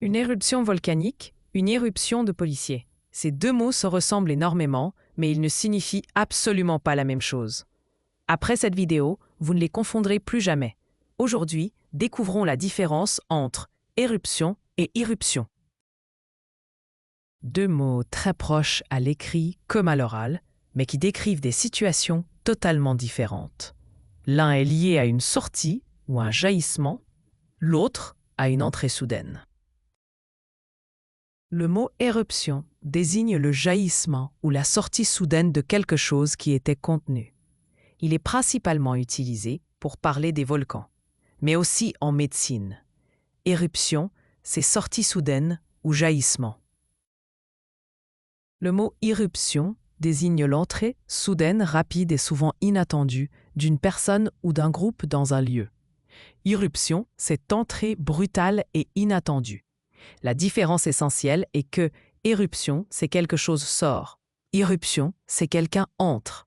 Une éruption volcanique, une éruption de policiers. Ces deux mots se ressemblent énormément, mais ils ne signifient absolument pas la même chose. Après cette vidéo, vous ne les confondrez plus jamais. Aujourd'hui, découvrons la différence entre éruption et irruption. Deux mots très proches à l'écrit comme à l'oral, mais qui décrivent des situations totalement différentes. L'un est lié à une sortie ou un jaillissement, l'autre à une entrée soudaine. Le mot éruption désigne le jaillissement ou la sortie soudaine de quelque chose qui était contenu. Il est principalement utilisé pour parler des volcans, mais aussi en médecine. Éruption, c'est sortie soudaine ou jaillissement. Le mot irruption désigne l'entrée soudaine, rapide et souvent inattendue d'une personne ou d'un groupe dans un lieu. Irruption, c'est entrée brutale et inattendue. La différence essentielle est que éruption, c'est quelque chose sort. Irruption, c'est quelqu'un entre.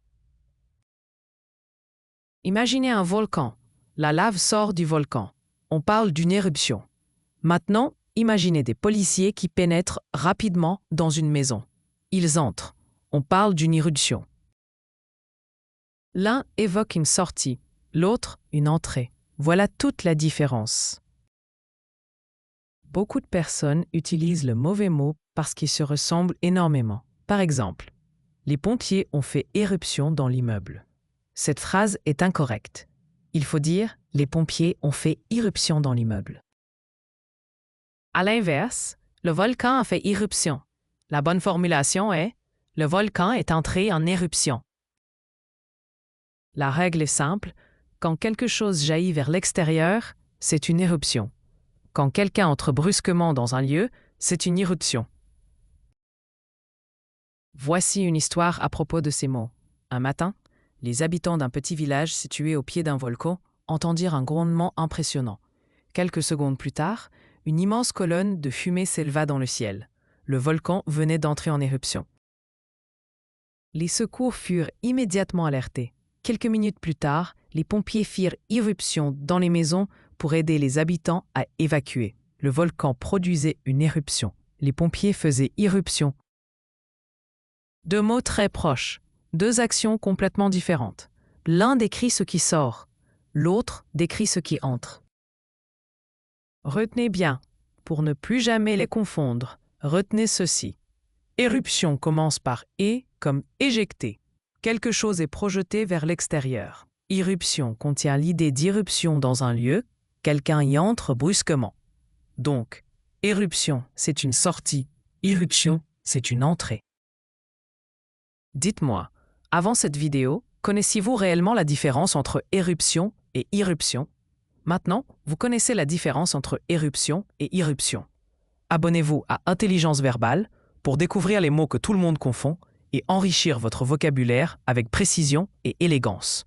Imaginez un volcan. La lave sort du volcan. On parle d'une éruption. Maintenant, imaginez des policiers qui pénètrent rapidement dans une maison. Ils entrent. On parle d'une irruption. L'un évoque une sortie, l'autre une entrée. Voilà toute la différence. Beaucoup de personnes utilisent le mauvais mot parce qu'ils se ressemblent énormément. Par exemple, les pompiers ont fait éruption dans l'immeuble. Cette phrase est incorrecte. Il faut dire les pompiers ont fait irruption dans l'immeuble. À l'inverse, le volcan a fait irruption. La bonne formulation est le volcan est entré en éruption. La règle est simple, quand quelque chose jaillit vers l'extérieur, c'est une éruption. Quand quelqu'un entre brusquement dans un lieu, c'est une irruption. Voici une histoire à propos de ces mots. Un matin, les habitants d'un petit village situé au pied d'un volcan entendirent un grondement impressionnant. Quelques secondes plus tard, une immense colonne de fumée s'éleva dans le ciel. Le volcan venait d'entrer en éruption. Les secours furent immédiatement alertés. Quelques minutes plus tard, les pompiers firent irruption dans les maisons pour aider les habitants à évacuer. Le volcan produisait une éruption. Les pompiers faisaient irruption. Deux mots très proches, deux actions complètement différentes. L'un décrit ce qui sort, l'autre décrit ce qui entre. Retenez bien, pour ne plus jamais les confondre, retenez ceci. Éruption commence par « é » comme éjecter. Quelque chose est projeté vers l'extérieur. Irruption contient l'idée d'irruption dans un lieu, quelqu'un y entre brusquement. Donc, éruption, c'est une sortie. Irruption, c'est une entrée. Dites-moi, avant cette vidéo, connaissiez-vous réellement la différence entre éruption et irruption? Maintenant, vous connaissez la différence entre éruption et irruption. Abonnez-vous à Intelligence Verbale pour découvrir les mots que tout le monde confond et enrichir votre vocabulaire avec précision et élégance.